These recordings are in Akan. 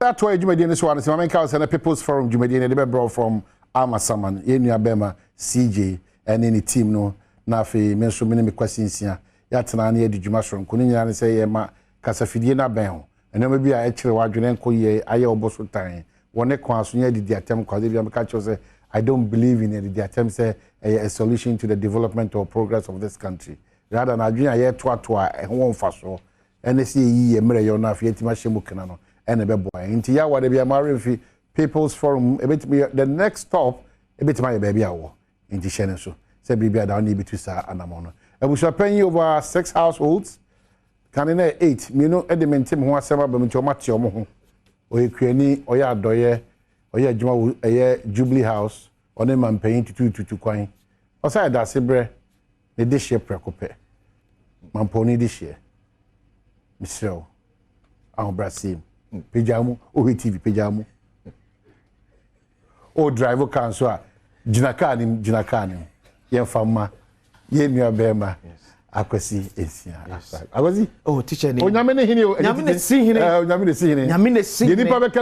That way, Jumadian is one. So, I'm in People's Forum, Jumadian, the member from Amasaman, Yenia Bema, CJ, and any team, no, Nafi, mention many questions here. Yatana near the Jumashroom, Kunia, and say, Ma, Casafidina Bell. And then maybe I actually want to call ye, I almost time. One equals near the attempt, because if you catch us, I don't believe in it. The attempt say a solution to the development or progress of this country. Rather than I dream a year to a home for so. And they see ye a mirror, you're not yet Mashimukanano. And a baby boy. Into ya, what they be married People's Forum, a bit me the next stop, a bit my baby hour in the channel. So, say, baby, I don't need to say Anamona. And we shall pay you over 6 households. Can in 8, you know, Edmund Tim who has some of them to match your moho. Or you create, or ya doye, or ya Juma, a Jubilee House, or them I'm paying to coin. Aside that, Sebre, the dish year precope. Mamponi this year. Michelle, our Brasil. Pijamu, TV Pijamu. O driver council, Jinakanim, Yen Fama, Yen Bema, Akwasi, Akwasi. Oh, teacher, Yamine singing, Yamine singing, Nipabeka,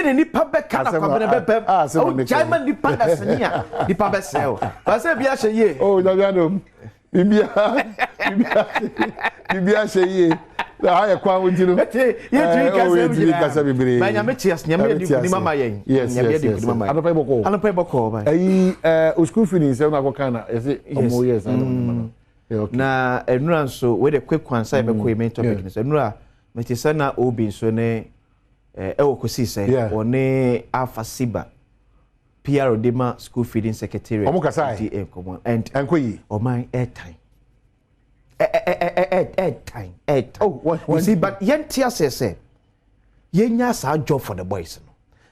and Nipabeka, oh, German Nipadasania, Nipabesel. I said, Biasha, ye. Oh, Naviano, Bibia, the higher quality, you know. Yes, I don't pay Boko. I school feelings, I'm not kind of, is it? Yes, I don't know. Now, and run so with a quick one side, but we may talk against and Ra, Metisana Obi, so ne Ewokosi say, or ne Alpha Siba, PR Dema School Feeding Secretary, and Quay, or my airtime. Airtime. Oh, what you see, but Yentia says, Yenya's our job for the boys.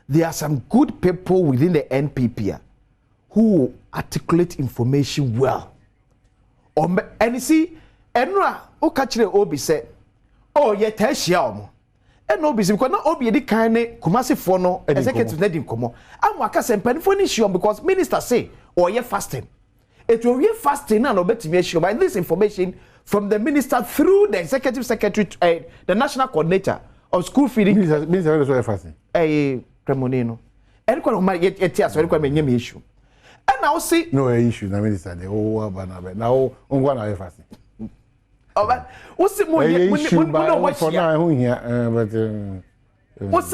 There are some good people within the NPP who articulate information well. And you see, Enra, who catch the Obi said, oh, yet Tashiam. And Obi, because not Obi, the kind of Kumasi Fono, executive Nedim Como. I'm Wakas and Penfonition because minister say, or ye fasting. It will be fasting and obey by this information from the minister through the executive secretary, the national coordinator of school feeding. Minister fasting. Cremonino. And one of my tears, so I issue. And now see. No issue, the minister. Now, on one hour fasting. Oh, but what's it more? What's it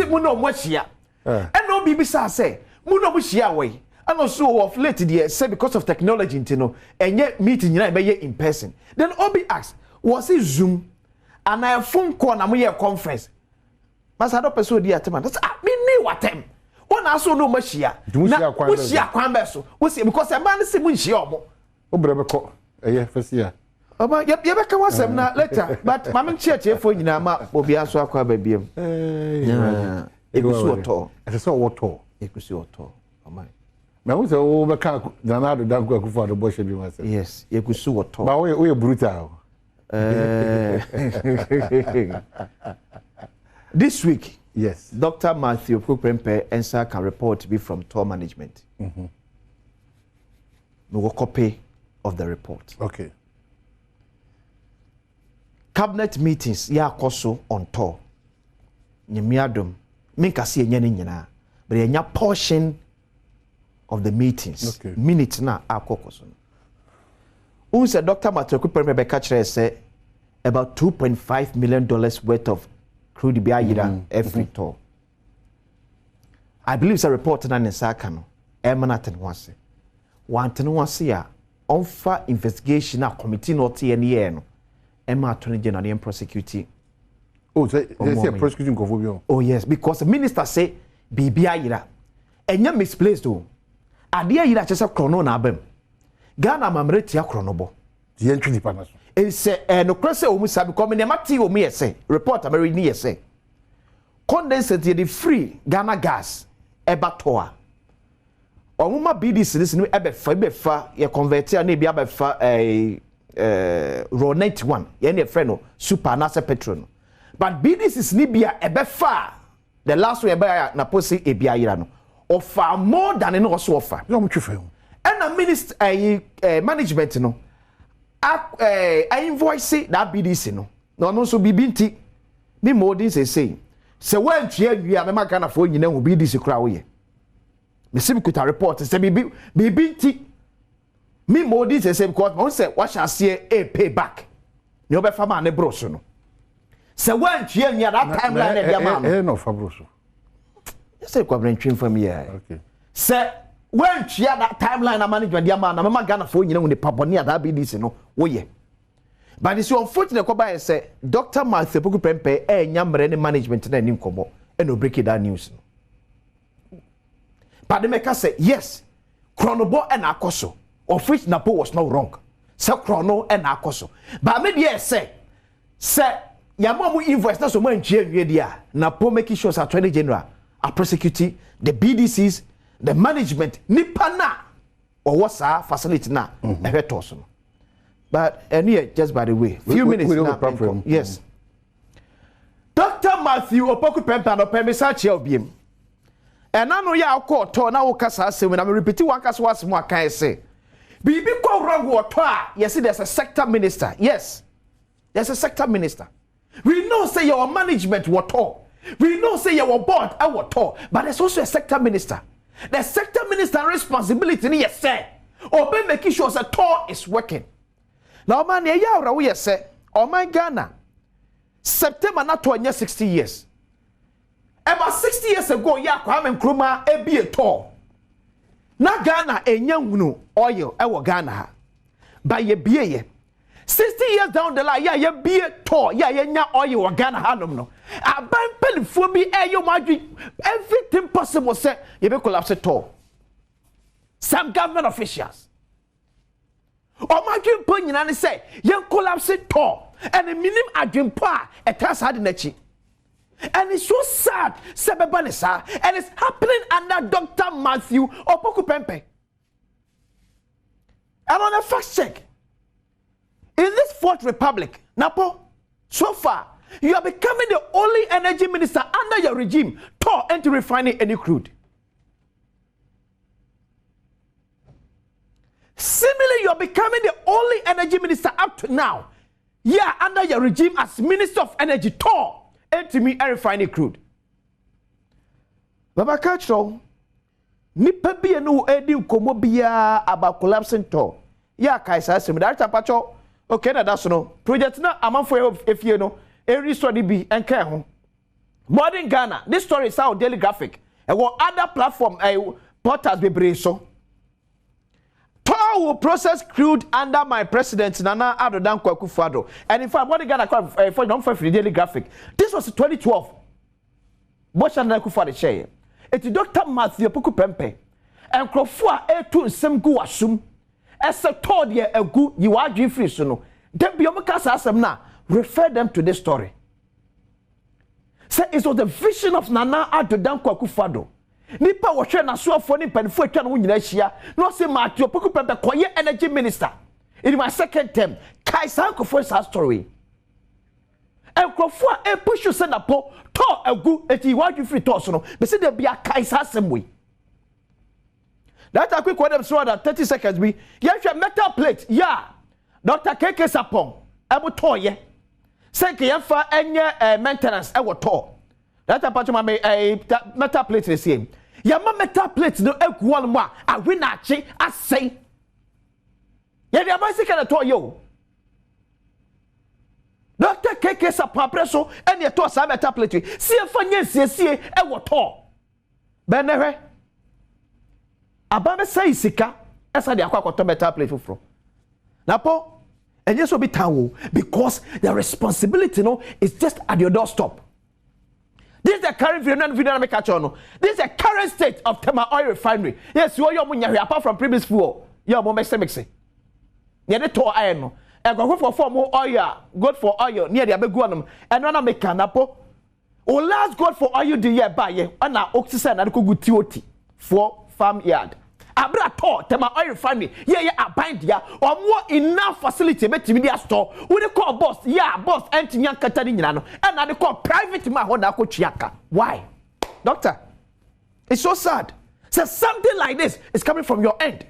more? What's here? And no BBC say, Muno Bushia way. And also of late the say because of technology and yet meeting in person. Then Obi asks, was it Zoom? And I have phone call and we have conference. Mas I don't pursue the attempt. That's me knew what time. One also no machia. Mushia Quambeso. Was it because a man is Munshiomo? Oh, Brebeco, a first year. Oh, but Yabaka was not later. But Mamma Church for you now will be also a baby. It was so tall. It is so what tall. It was so tall. Oh, my. Now, we overcome Danado Danko for the bush. Yes, you could see what talk. But we are brutal. This week, yes, Dr. Matthew Kuprempe answer can report to be from TOR management. We will copy of the report. Okay. Cabinet meetings, ya koso on TOR. Nyamiadum, minka si nyana, but a portion of the meetings. Okay. Minutes na akokoso. Who said Dr. Matthew Kuprempe catch say about $2.5 million worth of crude biayira every TOR. I believe it's a report na Nesakano. Emanaten wase. Wanten wase ya onfa investigation na committee no TNE no. Emma Attorney General and prosecuting. Oh, so there's a prosecuting confobia. Oh yes, because the minister say biayira. Enya misplaced o. Adia yira chesa chrono na abem. Ghana mamreti ya chronobo. The entry department. It say no crese o musa because me mati o me say report am read ni say. Condensate the free Ghana gas eba toa. Omuma BDC this no ebefa ye convert ya na bia befa raw 91 ye na friend no super na petrol. But BDC is ni bia ebefa the last way eba na posi e bia yira no. Offer more than an also offer. No much film. And the minister management no. I invoice that BDC no. No so bibinti. Me more this say se wan tua wi a me maka na fo nyina wo BDC kura wo ye me sim kuta report se bibi ti me mo di se because mo se wa shase e pay back ne obefa ma ne bro so no se wan tua wi that timeline e dia ma no fa bro so say kwa brentwin from here okay se wan tua that timeline na management dia ma na me maka na fo nyina wo ne pabone a that BDC no wo ye. But it's unfortunate that say Dr. Matthew Poku Prempe nyamre management na nim komo and no break that news. But the maker say yes, Chronobo and Akoso, of which Napo was not wrong. So Chrono and Akoso. But maybe say Yamamu invoice na so man dia Napo making sure as Attorney General are prosecuting the BDCs, the management nipana or what's our facility na ehwetoso. But anyway, just by the way, few minutes now. Yes. Dr. Matthew Opoku Pempa no Pemisa Chiobiem. And I know ya call to na ukasa say when I'm repeating one case was more can say. Bibi ko wrong water. Yes, there's a sector minister. Yes. There's a sector minister. We know say your management water. We know say your board water. But there's also a sector minister. The sector minister responsibility ni yes say. Obe making sure the tour is working. Now, man, we say, oh my Ghana, September not 60 years. About 60 years ago, Kwame Nkrumah be a tour. Na Ghana young oil, Ghana. By ye be 60 years down the line, ye be a tour, nya oil or Ghana hanum no. A ban pen for me, everything possible, say, you be collapse a tour. Some government officials. O ma dwempo nyina ne say yen collapse to and the minimum adwempo a etas had nachi and it's so sad sebeba ne sa and it's happening under Dr. Matthew Opoku Pempe. And on a fact check in this Fourth Republic Napo so far you are becoming the only energy minister under your regime to enter refining any crude. Similarly, you are becoming the only energy minister up to now. Yeah, under your regime as Minister of Energy, to me and refining crude. Baba Kachro, nipa bi no edi komo bia about collapsing to. Yeah, Kaisa Asem, Director Pacho. Okay, that's no project na amanfo if you know every story be and care home. Modern Ghana, this story is our Daily Graphic. And what other platform portals be brave so. Tor will process crude under my president Nana Adom Akufo-Addo. And in fact, what they got for the Daily Graphic. This was 2012. Bosh Nana Akufo-Addo share. It's Dr. Matthew Opoku Pempe. And Krofua etu nsem gu asum. Ese told ye egu you are free so no. Then be omukasa asem na refer them to this story. Say it was the vision of Nana Adom Akufo-Addo. Nipa wohwe na so afo ni panfo atwa no nyina hia no say Matthew Opoku Pempe koye energy minister in my second term Kaisa Akufo sa story Enkrofo a push you send apo to agu eti wadu free to so no be say there be a Kaisa assembly that a quick word so that 30 seconds we yehwe metal plate yeah Dr. KK Sapon ebo to ye say ke yemfa enye maintenance e wo to that a patch my metal plate the same Yama metal plate no ekuwan mo a wina achi asay. Ye dia bicycle to yo. Dr. KK Sapapre and ye to sa metal plate. See fanye siesie e wo to. Benehwe. Ababe say sika esa dia akwa to metal plate fufro. Napo enye so be tawo because the responsibility no is just at your doorstep. This is the current video make catch on. This is the current state of Tema Oil Refinery. Yes, you are your apart from previous fuel. You are more mixing. Near the tour iron. And go for more oil, good for oil near the Abeguanum. And when I make canapo, or last good for oil the year by ye, and now oxygen and good TOT for farm yard. Abra to Tema Oil Refinery. Yeah, a bind ya or more enough facility make media store. We they call boss, yeah, boss, anti young Cataliniano, and now they call private mahona chiaka. Why? Doctor, it's so sad. So something like this is coming from your end.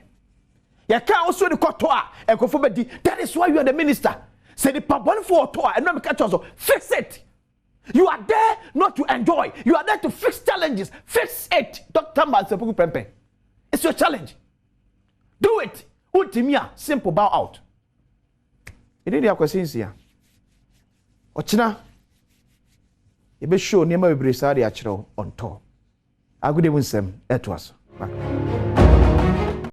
You can't also the courtois and go for that is why you are the minister. Say the one for tour and not catch also fix it. You are there not to enjoy. You are there to fix challenges. Fix it. Dr. Masepuku Prempe. It's your challenge. Do it. Ultimia, simple, bow out. You need your questions here. Ochina. You be sure Nema Brisari Achro on tour. I good even sem. It was.